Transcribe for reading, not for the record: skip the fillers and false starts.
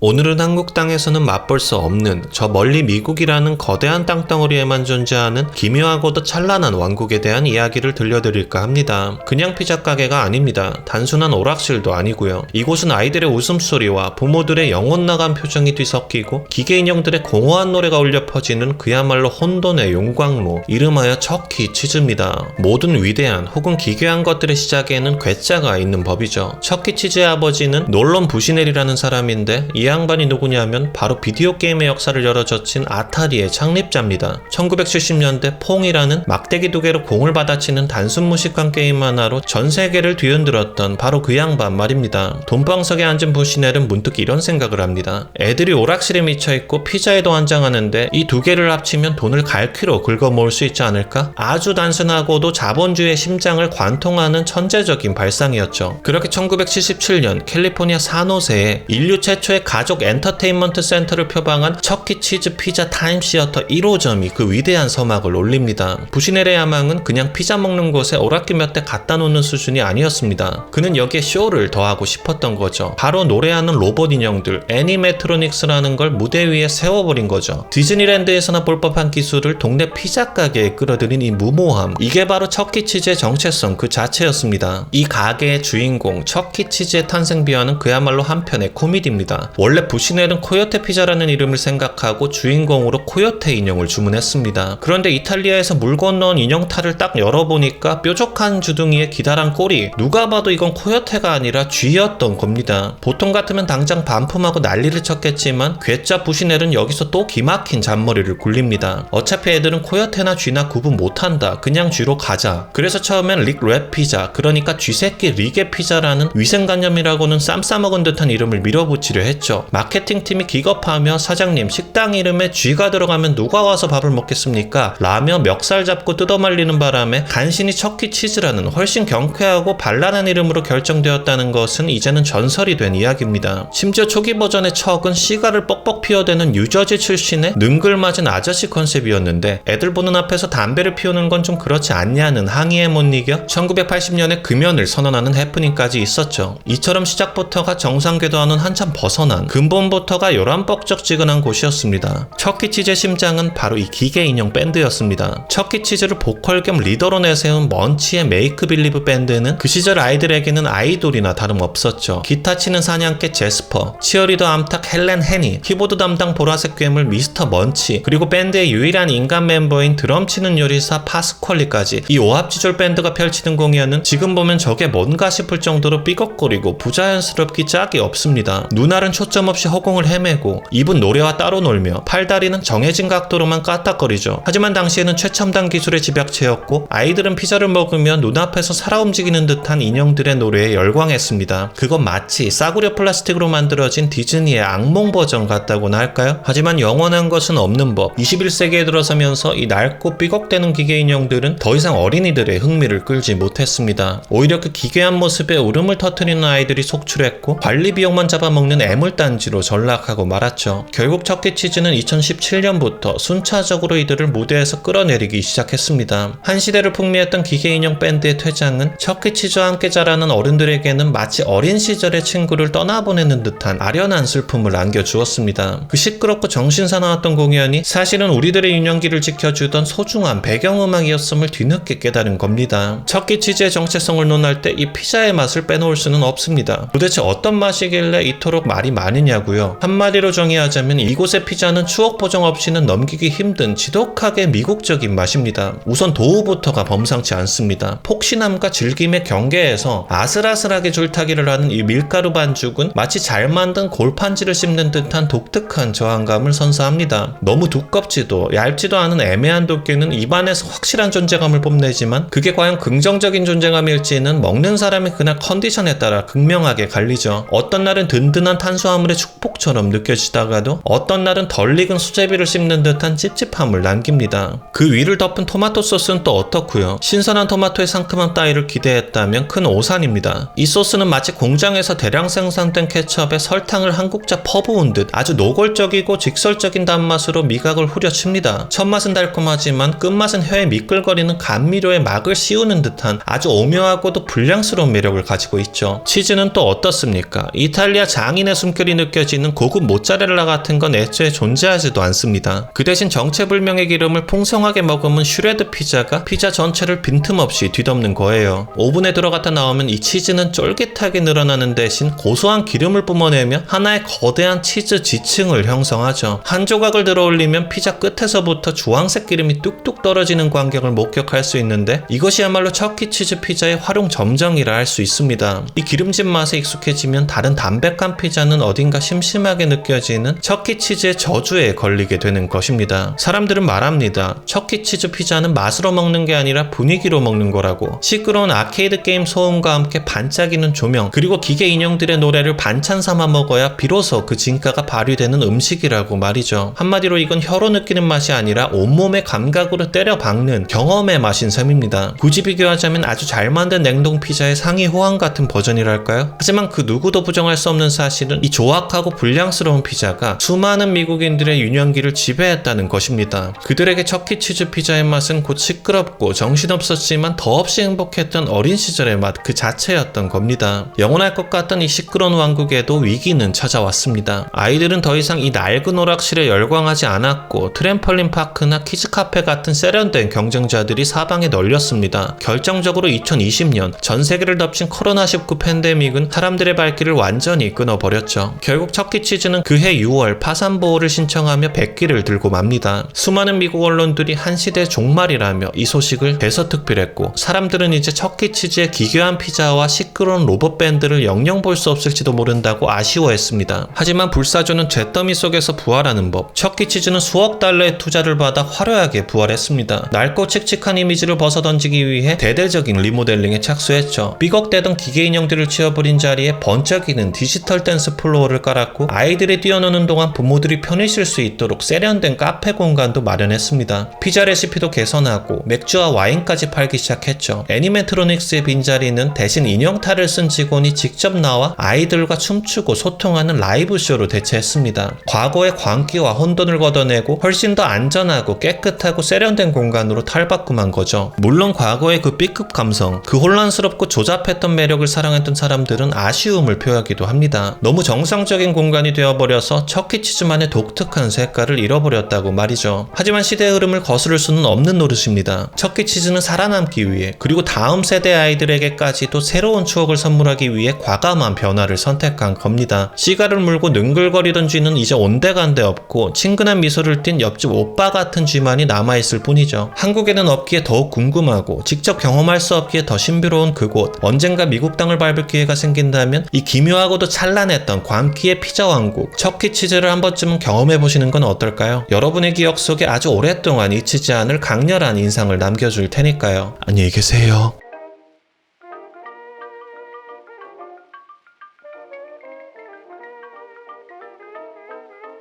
오늘은 한국 땅에서는 맛볼 수 없는 저 멀리 미국이라는 거대한 땅덩어리에만 존재하는 기묘하고도 찬란한 왕국에 대한 이야기를 들려드릴까 합니다. 그냥 피자 가게가 아닙니다. 단순한 오락실도 아니고요. 이곳은 아이들의 웃음소리와 부모들의 영혼 나간 표정이 뒤섞이고 기계 인형들의 공허한 노래가 울려 퍼지는 그야말로 혼돈의 용광로, 이름하여 척키 치즈입니다. 모든 위대한 혹은 기괴한 것들의 시작에는 괴짜가 있는 법이죠. 척키 치즈의 아버지는 놀론 부시넬이라는 사람인데 이 양반이 누구냐면 바로 비디오 게임의 역사를 열어젖힌 아타리의 창립자입니다. 1970년대 퐁이라는 막대기 두 개로 공을 받아치는 단순 무식한 게임 하나로 전 세계를 뒤흔들었던 바로 그 양반 말입니다. 돈방석에 앉은 부시넬은 문득 이런 생각을 합니다. 애들이 오락실에 미쳐있고 피자에도 환장하는데 이 두 개를 합치면 돈을 갈퀴로 긁어 모을 수 있지 않을까? 아주 단순하고도 자본주의의 심장을 관통하는 천재적인 발상이었죠. 그렇게 1977년 캘리포니아 산호세에 인류 최초의 가족 엔터테인먼트 센터를 표방한 척키 치즈 피자 타임시어터 1호점이 그 위대한 서막을 올립니다. 부시넬의 야망은 그냥 피자 먹는 곳에 오락기 몇 대 갖다 놓는 수준이 아니었습니다. 그는 여기에 쇼를 더하고 싶었던 거죠. 바로 노래하는 로봇 인형들 애니메트로닉스라는 걸 무대 위에 세워버린 거죠. 디즈니랜드에서나 볼 법한 기술을 동네 피자 가게에 끌어들인 이 무모함, 이게 바로 척키 치즈의 정체성 그 자체였습니다. 이 가게의 주인공 척키 치즈의 탄생 비화는 그야말로 한편의 코미디입니다. 원래 부시넬은 코요테 피자라는 이름을 생각하고 주인공으로 코요테 인형을 주문했습니다. 그런데 이탈리아에서 물 건너온 인형탈을 딱 열어보니까 뾰족한 주둥이에 기다란 꼬리, 누가 봐도 이건 코요테가 아니라 쥐였던 겁니다. 보통 같으면 당장 반품하고 난리를 쳤겠지만 괴짜 부시넬은 여기서 또 기막힌 잔머리를 굴립니다. 어차피 애들은 코요테나 쥐나 구분 못한다, 그냥 쥐로 가자. 그래서 처음엔 릭 피자, 그러니까 쥐새끼 릭의 피자라는 위생관념이라고는 쌈 싸먹은 듯한 이름을 밀어붙이려 했죠. 마케팅팀이 기겁하며 사장님, 식당 이름에 쥐가 들어가면 누가 와서 밥을 먹겠습니까? 라며 멱살 잡고 뜯어말리는 바람에 간신히 척키 치즈라는 훨씬 경쾌하고 발랄한 이름으로 결정되었다는 것은 이제는 전설이 된 이야기입니다. 심지어 초기 버전의 척은 시가를 뻑뻑 피워대는 뉴저지 출신의 능글맞은 아저씨 컨셉이었는데 애들 보는 앞에서 담배를 피우는 건 좀 그렇지 않냐는 항의에 못 이겨 1980년에 금연을 선언하는 해프닝까지 있었죠. 이처럼 시작부터가 정상 궤도와는 한참 벗어난 근본부터가 요란뻑적지근한 곳이었습니다. 척키치즈의 심장은 바로 이 기계 인형 밴드였습니다. 척키치즈를 보컬 겸 리더로 내세운 먼치의 메이크 빌리브 밴드는 그 시절 아이들에게는 아이돌이나 다름없었죠. 기타 치는 사냥개 제스퍼, 치어리더 암탉 헬렌 헤니, 키보드 담당 보라색 괴물 미스터 먼치, 그리고 밴드의 유일한 인간 멤버인 드럼 치는 요리사 파스퀄리까지 이 오합지졸 밴드가 펼치는 공연은 지금 보면 저게 뭔가 싶을 정도로 삐걱거리고 부자연스럽기 짝이 없습니다. 눈알은 초점 없이 허공을 헤매고 입은 노래와 따로 놀며 팔다리는 정해진 각도로만 까딱거리죠. 하지만 당시에는 최첨단 기술의 집약체였고 아이들은 피자를 먹으며 눈앞에서 살아 움직이는 듯한 인형들의 노래에 열광했습니다. 그건 마치 싸구려 플라스틱으로 만들어진 디즈니의 악몽 버전 같다고나 할까요? 하지만 영원한 것은 없는 법, 21세기에 들어서면서 이 낡고 삐걱대는 기계 인형들은 더 이상 어린이들의 흥미를 끌지 못했습니다. 오히려 그 기괴한 모습에 울음을 터뜨리는 아이들이 속출했고 관리 비용만 잡아먹는 애물단지로 전락하고 말았죠. 결국 척키 치즈는 2017년부터 순차적으로 이들을 무대에서 끌어내리기 시작했습니다. 한 시대를 풍미했던 기계 인형 밴드의 퇴장은 척키 치즈와 함께 자라는 어른들에게는 마치 어린 시절의 친구를 떠나보내는 듯한 아련한 슬픔을 안겨주었습니다. 그 시끄럽고 정신사나웠던 공연이 사실은 우리들의 유년기를 지켜주던 소중한 배경음악이었음을 뒤늦게 깨달은 겁니다. 척키 치즈의 정체성을 논할 때 이 피자의 맛을 빼놓을 수는 없습니다. 도대체 어떤 맛이길래 이토록 말이 많으냐고요? 한마디로 정의하자면 이곳의 피자는 추억 보정 없이는 넘기기 힘든 지독하게 미국적인 맛입니다. 우선 도우부터가 범상치 않습니다. 폭신함과 질김의 경계에서 아슬아슬하게 줄타기를 하는 이 밀가루 반죽은 마치 잘 만든 골판지를 씹는 듯한 독특한 저항감을 선사합니다. 너무 두껍지도 얇지도 않은 애매한 두께는 입안에서 확실한 존재감을 뽐내지만 그게 과연 긍정적인 존재감일지는 먹는 사람의 그날 컨디션에 따라 극명하게 갈리죠. 어떤 날은 든든한 탄수화물의 축복처럼 느껴지다가도 어떤 날은 덜 익은 수제비를 씹는 듯한 찝찝함을 남깁니다. 그 위를 덮은 토마토 소스는 또 어떻고요? 신선한 토마토의 상큼한 따위를 기대했다면 큰 오산입니다. 이 소스는 마치 공장에서 대량 생산된 케첩에 설탕을 한 국자 퍼부은 듯 아주 노골적이고 직설적인 단맛으로 미각을 후려칩니다. 첫맛은 달콤하지만 끝맛은 혀에 미끌거리는 감미료의 막을 씌우는 듯한 아주 오묘하고도 불량스러운 매력을 가지고 있죠. 치즈는 또 어떻습니까? 이탈리아 장인의 숨결이 끈적함이 느껴지는 고급 모짜렐라 같은 건 애초에 존재하지도 않습니다. 그 대신 정체불명의 기름을 풍성하게 머금은 슈레드 피자가 피자 전체를 빈틈없이 뒤덮는 거예요. 오븐에 들어갔다 나오면 이 치즈는 쫄깃하게 늘어나는 대신 고소한 기름을 뿜어내며 하나의 거대한 치즈 지층을 형성하죠. 한 조각을 들어 올리면 피자 끝에서부터 주황색 기름이 뚝뚝 떨어지는 광경을 목격할 수 있는데 이것이야말로 척키 치즈 피자의 활용 점정이라 할 수 있습니다. 이 기름진 맛에 익숙해지면 다른 담백한 피자는 어딘가 심심하게 느껴지는 척키 치즈의 저주에 걸리게 되는 것입니다. 사람들은 말합니다. 척키 치즈 피자는 맛으로 먹는 게 아니라 분위기로 먹는 거라고. 시끄러운 아케이드 게임 소음과 함께 반짝이는 조명 그리고 기계 인형들의 노래를 반찬 삼아 먹어야 비로소 그 진가가 발휘되는 음식이라고 말이죠. 한마디로 이건 혀로 느끼는 맛이 아니라 온몸의 감각으로 때려 박는 경험의 맛인 셈입니다. 굳이 비교하자면 아주 잘 만든 냉동 피자의 상위 호환 같은 버전이랄까요? 하지만 그 누구도 부정할 수 없는 사실은 이 조악하고 불량스러운 피자가 수많은 미국인들의 유년기를 지배했다는 것입니다. 그들에게 척키 치즈 피자의 맛은 곧 시끄럽고 정신없었지만 더없이 행복했던 어린 시절의 맛 그 자체였던 겁니다. 영원할 것 같던 이 시끄러운 왕국에도 위기는 찾아왔습니다. 아이들은 더 이상 이 낡은 오락실에 열광하지 않았고 트램펄린 파크나 키즈 카페 같은 세련된 경쟁자들이 사방에 널렸습니다. 결정적으로 2020년 전 세계를 덮친 코로나19 팬데믹은 사람들의 발길을 완전히 끊어버렸죠. 결국 척키 치즈는 그해 6월 파산 보호를 신청하며 백기를 들고 맙니다. 수많은 미국 언론들이 한 시대 종말이라며 이 소식을 대서특필했고 사람들은 이제 척키 치즈의 기괴한 피자와 시끄러운 로봇 밴드를 영영 볼 수 없을지도 모른다고 아쉬워했습니다. 하지만 불사조는 잿더미 속에서 부활하는 법. 척키 치즈는 수억 달러의 투자를 받아 화려하게 부활했습니다. 낡고 칙칙한 이미지를 벗어던지기 위해 대대적인 리모델링에 착수했죠. 삐걱대던 기계 인형들을 치워버린 자리에 번쩍이는 디지털 댄스 플로어를 깔았고 아이들이 뛰어노는 동안 부모들이 편히 쉴 수 있도록 세련된 카페 공간도 마련했습니다. 피자 레시피도 개선하고 맥주와 와인까지 팔기 시작했죠. 애니메트로닉스의 빈자리는 대신 인형탈을 쓴 직원이 직접 나와 아이들과 춤추고 소통하는 라이브쇼로 대체했습니다. 과거의 광기와 혼돈을 걷어내고 훨씬 더 안전하고 깨끗하고 세련된 공간으로 탈바꿈한 거죠. 물론 과거의 그 B급 감성, 그 혼란스럽고 조잡했던 매력을 사랑했던 사람들은 아쉬움을 표하기도 합니다. 너무 정상적인 공간이 되어버려서 척키 치즈만의 독특한 색깔을 잃어버렸다고 말이죠. 하지만 시대의 흐름을 거스를 수는 없는 노릇입니다. 척키 치즈는 살아남기 위해 그리고 다음 세대 아이들에게까지도 새로운 추억을 선물하기 위해 과감한 변화를 선택한 겁니다. 시가를 물고 능글거리던 쥐는 이제 온데간데 없고 친근한 미소를 띤 옆집 오빠 같은 쥐만이 남아있을 뿐이죠. 한국에는 없기에 더욱 궁금하고 직접 경험할 수 없기에 더 신비로운 그곳. 언젠가 미국 땅을 밟을 기회가 생긴다면 이 기묘하고도 찬란했던 광기의 피자 왕국 척키 치즈를 한 번쯤은 경험해보시는 건 어떨까요? 여러분의 기억 속에 아주 오랫동안 잊히지 않을 강렬한 인상을 남겨줄 테니까요. 안녕히 계세요.